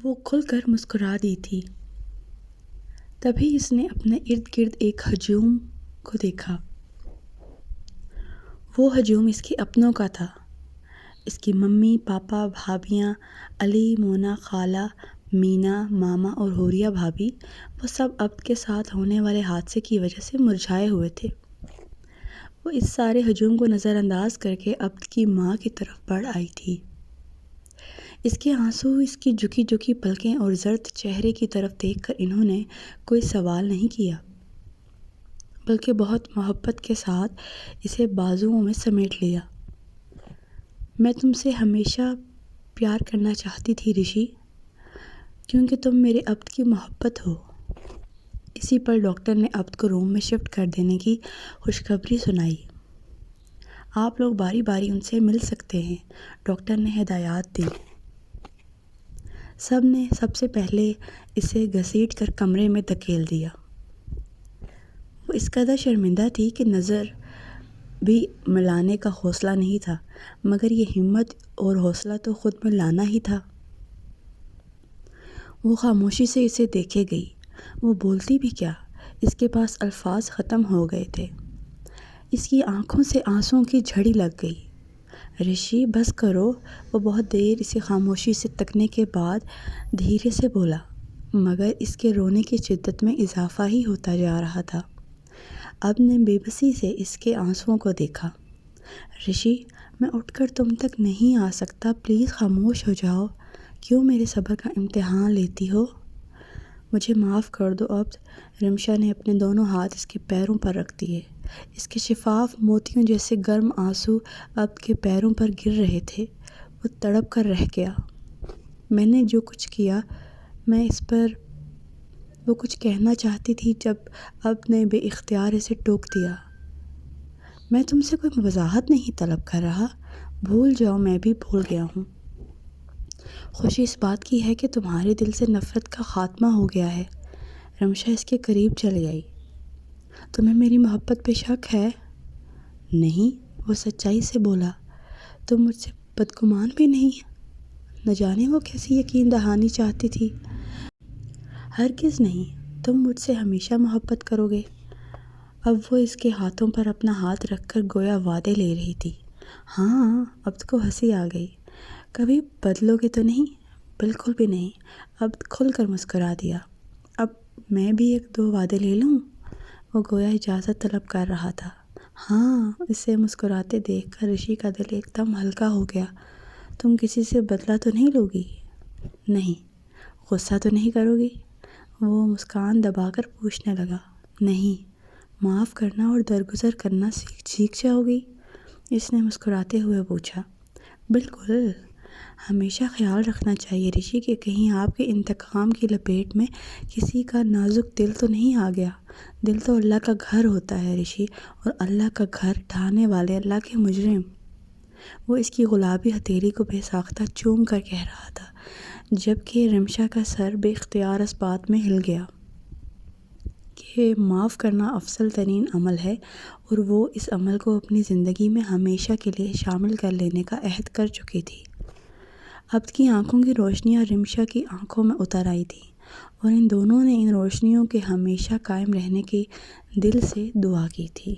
وہ کھل کر مسکرا دی تھی۔ تبھی اس نے اپنے ارد گرد ایک ہجوم کو دیکھا۔ وہ ہجوم اس کے اپنوں کا تھا۔ اس کی ممی، پاپا، بھابھیاں، علی، مونا، خالہ، مینا، ماما اور حوریہ بھابھی، وہ سب عبد کے ساتھ ہونے والے حادثے کی وجہ سے مرجھائے ہوئے تھے۔ وہ اس سارے ہجوم کو نظر انداز کر کے عبد کی ماں کی طرف بڑھ آئی تھی۔ اس کے آنسو، اس کی جھکی جھکی پلکیں اور زرد چہرے کی طرف دیکھ کر انہوں نے کوئی سوال نہیں کیا، بلکہ بہت محبت کے ساتھ اسے بازوؤں میں سمیٹ لیا۔ میں تم سے ہمیشہ پیار کرنا چاہتی تھی رشی، کیونکہ تم میرے عبد کی محبت ہو۔ اسی پر ڈاکٹر نے عبد کو روم میں شفٹ کر دینے کی خوشخبری سنائی۔ آپ لوگ باری باری ان سے مل سکتے ہیں، ڈاکٹر نے ہدایات دی۔ سب نے سب سے پہلے اسے گھسیٹ کر کمرے میں دھکیل دیا۔ وہ اس قدر شرمندہ تھی کہ نظر بھی ملانے کا حوصلہ نہیں تھا، مگر یہ ہمت اور حوصلہ تو خود میں لانا ہی تھا۔ وہ خاموشی سے اسے دیکھے گئی۔ وہ بولتی بھی کیا، اس کے پاس الفاظ ختم ہو گئے تھے۔ اس کی آنکھوں سے آنسوؤں کی جھڑی لگ گئی۔ رشی بس کرو، وہ بہت دیر اسے خاموشی سے تکنے کے بعد دھیرے سے بولا، مگر اس کے رونے کی شدت میں اضافہ ہی ہوتا جا رہا تھا۔ عبد نے بے بسی سے اس کے آنسوؤں کو دیکھا۔ رشی، میں اٹھ کر تم تک نہیں آ سکتا، پلیز خاموش ہو جاؤ، کیوں میرے صبر کا امتحان لیتی ہو؟ مجھے معاف کر دو عبد۔ رمشا نے اپنے دونوں ہاتھ اس کے پیروں پر رکھ دیے۔ اس کے شفاف موتیوں جیسے گرم آنسو عبد کے پیروں پر گر رہے تھے۔ وہ تڑپ کر رہ گیا۔ میں نے جو کچھ کیا، میں اس پر وہ کچھ کہنا چاہتی تھی جب عبد نے بے اختیار اسے ٹوک دیا۔ میں تم سے کوئی وضاحت نہیں طلب کر رہا، بھول جاؤ، میں بھی بھول گیا ہوں۔ خوشی اس بات کی ہے کہ تمہارے دل سے نفرت کا خاتمہ ہو گیا ہے۔ رمشا اس کے قریب چلی آئی۔ تمہیں میری محبت پہ شک ہے؟ نہیں، وہ سچائی سے بولا۔ تم مجھ سے بدگمان بھی نہیں؟ نہ جانے وہ کیسی یقین دہانی چاہتی تھی۔ ہرگز نہیں، تم مجھ سے ہمیشہ محبت کرو گے۔ اب وہ اس کے ہاتھوں پر اپنا ہاتھ رکھ کر گویا وعدے لے رہی تھی۔ ہاں، عبد کو ہنسی آ گئی۔ کبھی بدلو گے تو نہیں؟ بالکل بھی نہیں، عبد کھل کر مسکرا دیا۔ اب میں بھی ایک دو وعدے لے لوں؟ وہ گویا اجازت طلب کر رہا تھا۔ ہاں، اسے مسکراتے دیکھ کر رشی کا دل ایک دم ہلکا ہو گیا۔ تم کسی سے بدلہ تو نہیں لوگی؟ نہیں۔ غصہ تو نہیں کرو گی؟ وہ مسکان دبا کر پوچھنے لگا۔ نہیں۔ معاف کرنا اور درگزر کرنا سیکھ جاؤ گی؟ اس نے مسکراتے ہوئے پوچھا۔ بالکل۔ ہمیشہ خیال رکھنا چاہیے رشی کہ کہیں آپ کے انتقام کی لپیٹ میں کسی کا نازک دل تو نہیں آ گیا۔ دل تو اللہ کا گھر ہوتا ہے رشی، اور اللہ کا گھر ڈھانے والے اللہ کے مجرم۔ وہ اس کی گلابی ہتھیلی کو بے ساختہ چوم کر کہہ رہا تھا، جبکہ رمشا کا سر بے اختیار اس بات میں ہل گیا کہ معاف کرنا افضل ترین عمل ہے، اور وہ اس عمل کو اپنی زندگی میں ہمیشہ کے لیے شامل کر لینے کا عہد کر چکی تھی۔ عبد کی آنکھوں کی روشنیاں رمشا کی آنکھوں میں اتر آئی تھیں، اور ان دونوں نے ان روشنیوں کے ہمیشہ قائم رہنے کی دل سے دعا کی تھی۔